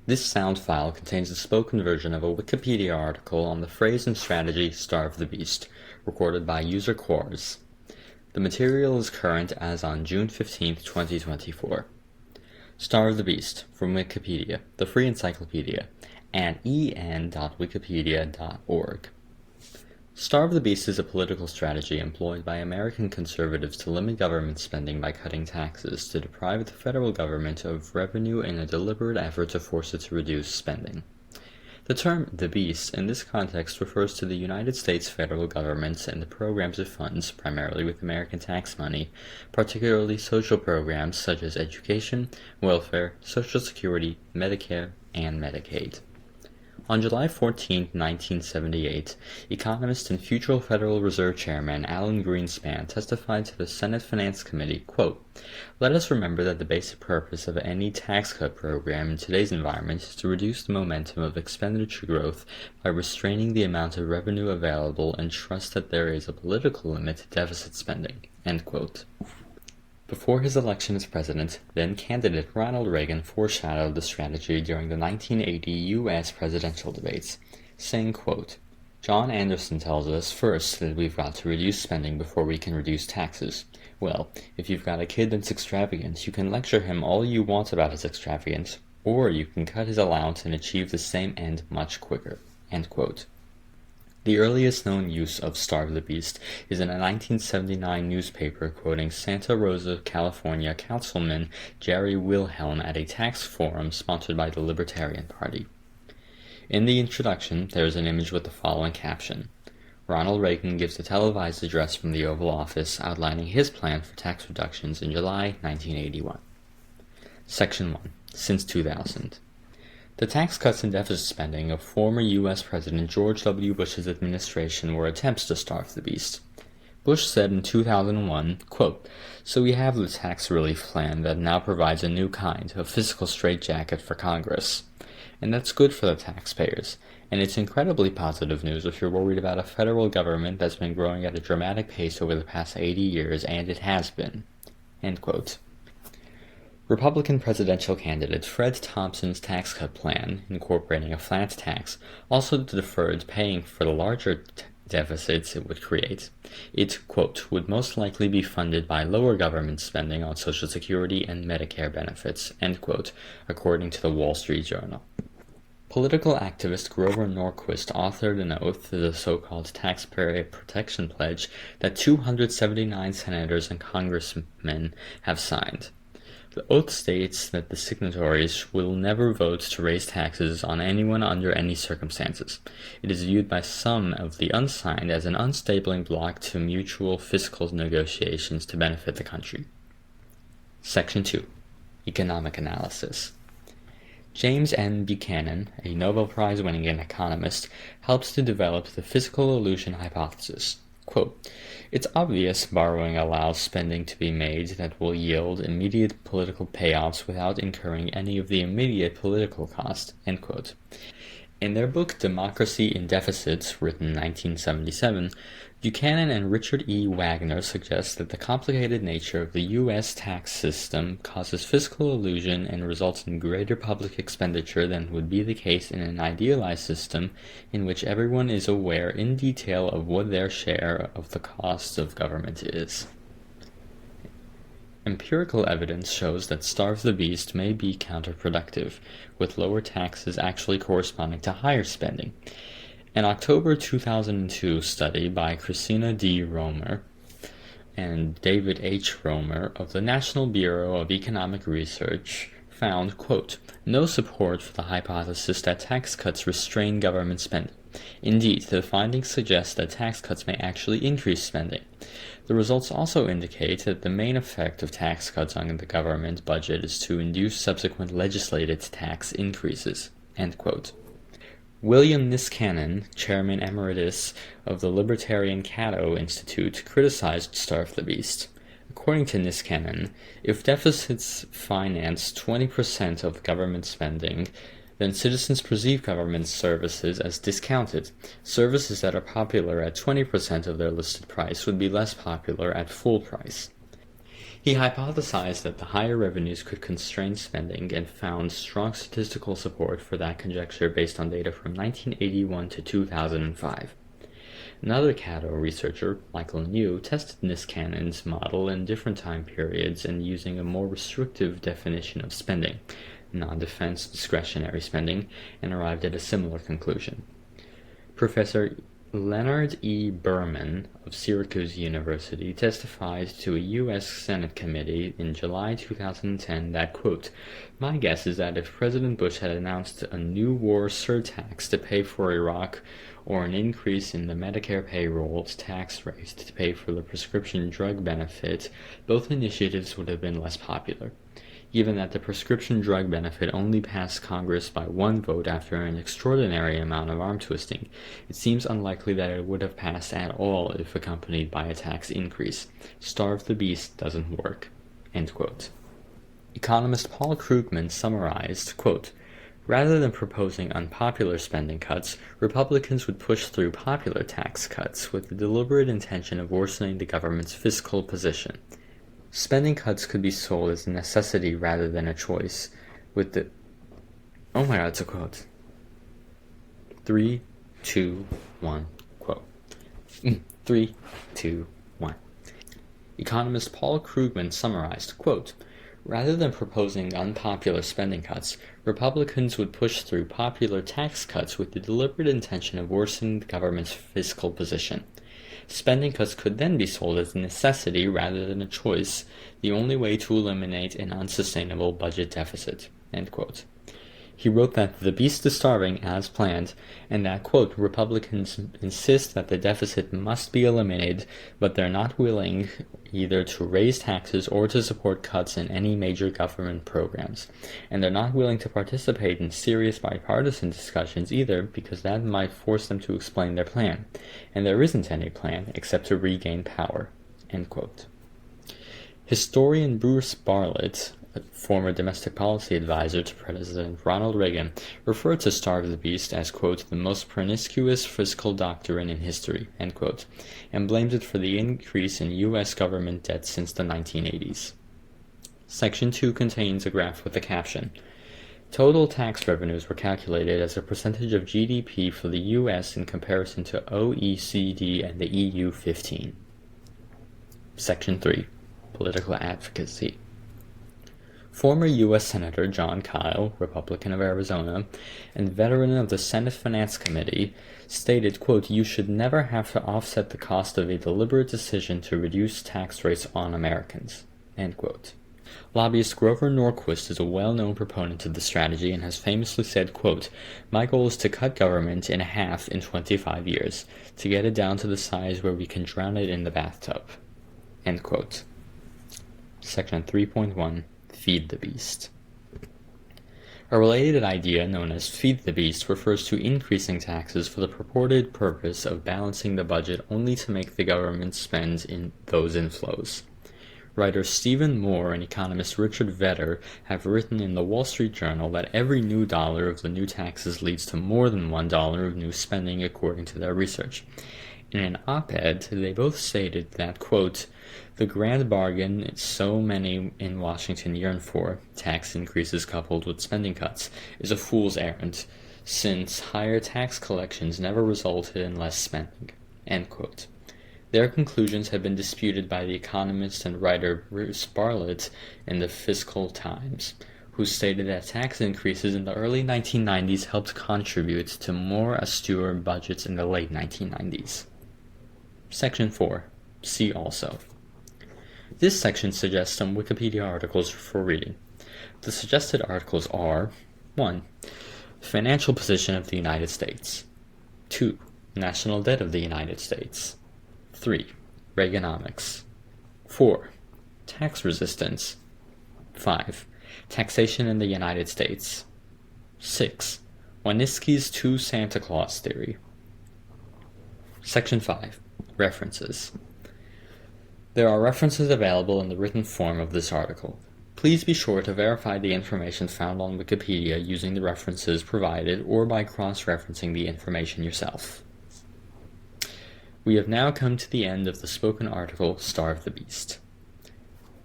This sound file contains the spoken version of a Wikipedia article on the phrase and strategy "Starve the Beast", recorded by user Quars. The material is current as on June 15th, 2024. Starve the Beast, from Wikipedia, the free encyclopedia, at en.wikipedia.org. Starve the Beast is a political strategy employed by American conservatives to limit government spending by cutting taxes to deprive the federal government of revenue in a deliberate effort to force it to reduce spending. The term "the beast" in this context refers to the United States federal government and the programs it funds, primarily with American tax money, particularly social programs such as education, welfare, Social Security, Medicare, and Medicaid. On July 14, 1978, economist and future Federal Reserve Chairman Alan Greenspan testified to the Senate Finance Committee, quote, "Let us remember that the basic purpose of any tax cut program in today's environment is to reduce the momentum of expenditure growth by restraining the amount of revenue available and trust that there is a political limit to deficit spending," end quote. Before his election as president, then-candidate Ronald Reagan foreshadowed the strategy during the 1980 U.S. presidential debates, saying, quote, "John Anderson tells us first that we've got to reduce spending before we can reduce taxes. Well, if you've got a kid that's extravagant, you can lecture him all you want about his extravagance, or you can cut his allowance and achieve the same end much quicker," end quote. The earliest known use of "Starve the Beast" is in a 1979 newspaper quoting Santa Rosa, California Councilman Jerry Wilhelm at a tax forum sponsored by the Libertarian Party. In the introduction, there is an image with the following caption: Ronald Reagan gives a televised address from the Oval Office outlining his plan for tax reductions in July 1981. Section 1. Since 2000. The tax cuts and deficit spending of former U.S. President George W. Bush's administration were attempts to starve the beast. Bush said in 2001, quote, "So we have the tax relief plan that now provides a new kind of fiscal straitjacket for Congress. And that's good for the taxpayers. And it's incredibly positive news if you're worried about a federal government that's been growing at a dramatic pace over the past 80 years, and it has been." End quote. Republican presidential candidate Fred Thompson's tax cut plan, incorporating a flat tax, also deferred paying for the larger deficits it would create. It, quote, "would most likely be funded by lower government spending on Social Security and Medicare benefits," end quote, according to the Wall Street Journal. Political activist Grover Norquist authored an oath, the so-called Taxpayer Protection Pledge, that 279 senators and congressmen have signed. The oath states that the signatories will never vote to raise taxes on anyone under any circumstances. It is viewed by some of the unsigned as an unstabling block to mutual fiscal negotiations to benefit the country. Section 2. Economic Analysis. James N. Buchanan, a Nobel Prize-winning economist, helps to develop the fiscal illusion hypothesis. Quote, "It's obvious borrowing allows spending to be made that will yield immediate political payoffs without incurring any of the immediate political cost," end quote. In their book Democracy in Deficits, written in 1977, Buchanan and Richard E. Wagner suggest that the complicated nature of the U.S. tax system causes fiscal illusion and results in greater public expenditure than would be the case in an idealized system in which everyone is aware in detail of what their share of the cost of government is. Empirical evidence shows that starve the beast may be counterproductive, with lower taxes actually corresponding to higher spending. An October 2002 study by Christina D. Romer and David H. Romer of the National Bureau of Economic Research found, quote, "no support for the hypothesis that tax cuts restrain government spending. Indeed, the findings suggest that tax cuts may actually increase spending. The results also indicate that the main effect of tax cuts on the government budget is to induce subsequent legislated tax increases," end quote. William Niskanen, chairman emeritus of the Libertarian Cato Institute, criticized Starve the Beast. According to Niskanen, if deficits finance 20% of government spending, then citizens perceive government services as discounted. Services that are popular at 20% of their listed price would be less popular at full price. He hypothesized that the higher revenues could constrain spending and found strong statistical support for that conjecture based on data from 1981 to 2005. Another Cato researcher, Michael New, tested Niskanen's model in different time periods and using a more restrictive definition of spending, non-defense discretionary spending, and arrived at a similar conclusion. Professor Leonard E. Berman of Syracuse University testified to a U.S. Senate committee in July 2010 that, quote, "My guess is that if President Bush had announced a new war surtax to pay for Iraq or an increase in the Medicare payroll tax rate to pay for the prescription drug benefit, both initiatives would have been less popular. Given that the prescription drug benefit only passed Congress by one vote after an extraordinary amount of arm twisting, it seems unlikely that it would have passed at all if accompanied by a tax increase. Starve the beast doesn't work." End quote. Economist Paul Krugman summarized, quote, "Rather than proposing unpopular spending cuts, Republicans would push through popular tax cuts with the deliberate intention of worsening the government's fiscal position. Spending cuts could be sold as a necessity rather than a choice, with the..." Oh my god, it's a quote. 3, 2, 1, quote. 3, 2, 1. Economist Paul Krugman summarized, quote, "Rather than proposing unpopular spending cuts, Republicans would push through popular tax cuts with the deliberate intention of worsening the government's fiscal position. Spending cuts could then be sold as a necessity rather than a choice, the only way to eliminate an unsustainable budget deficit." End quote. He wrote that the beast is starving as planned, and that, quote, "Republicans insist that the deficit must be eliminated, but they're not willing either to raise taxes or to support cuts in any major government programs. And they're not willing to participate in serious bipartisan discussions either, because that might force them to explain their plan. And there isn't any plan except to regain power." End quote. Historian Bruce Bartlett, a former domestic policy advisor to President Ronald Reagan, referred to Starve the Beast as, quote, "the most pernicious fiscal doctrine in history," end quote, and blamed it for the increase in U.S. government debt since the 1980s. Section 2 contains a graph with the caption, "Total tax revenues were calculated as a percentage of GDP for the U.S. in comparison to OECD and the EU 15. Section 3. Political advocacy. Former U.S. Senator John Kyle, Republican of Arizona, and veteran of the Senate Finance Committee, stated, quote, "You should never have to offset the cost of a deliberate decision to reduce tax rates on Americans." End quote. Lobbyist Grover Norquist is a well-known proponent of the strategy and has famously said, quote, "My goal is to cut government in half in 25 years, to get it down to the size where we can drown it in the bathtub." End quote. Section 3.1. Feed the Beast. A related idea known as Feed the Beast refers to increasing taxes for the purported purpose of balancing the budget only to make the government spend in those inflows. Writer Stephen Moore and economist Richard Vedder have written in the Wall Street Journal that every new dollar of the new taxes leads to more than $1 of new spending according to their research. In an op-ed, they both stated that, quote, "The grand bargain so many in Washington yearn for, tax increases coupled with spending cuts, is a fool's errand, since higher tax collections never resulted in less spending." End quote. Their conclusions have been disputed by the economist and writer Bruce Bartlett in the Fiscal Times, who stated that tax increases in the early 1990s helped contribute to more austere budgets in the late 1990s. Section 4. See also. This section suggests some Wikipedia articles for reading. The suggested articles are 1. Financial position of the United States. 2. National debt of the United States. 3. Reaganomics. 4. Tax resistance. 5. Taxation in the United States. 6. Winiski's Two Santa Claus Theory. Section 5. References. There are references available in the written form of this article. Please be sure to verify the information found on Wikipedia using the references provided or by cross-referencing the information yourself. We have now come to the end of the spoken article, Starve the Beast.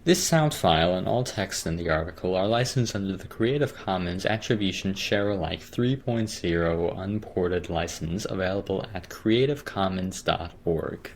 This sound file and all text in the article are licensed under the Creative Commons Attribution Share-alike 3.0 unported license available at creativecommons.org.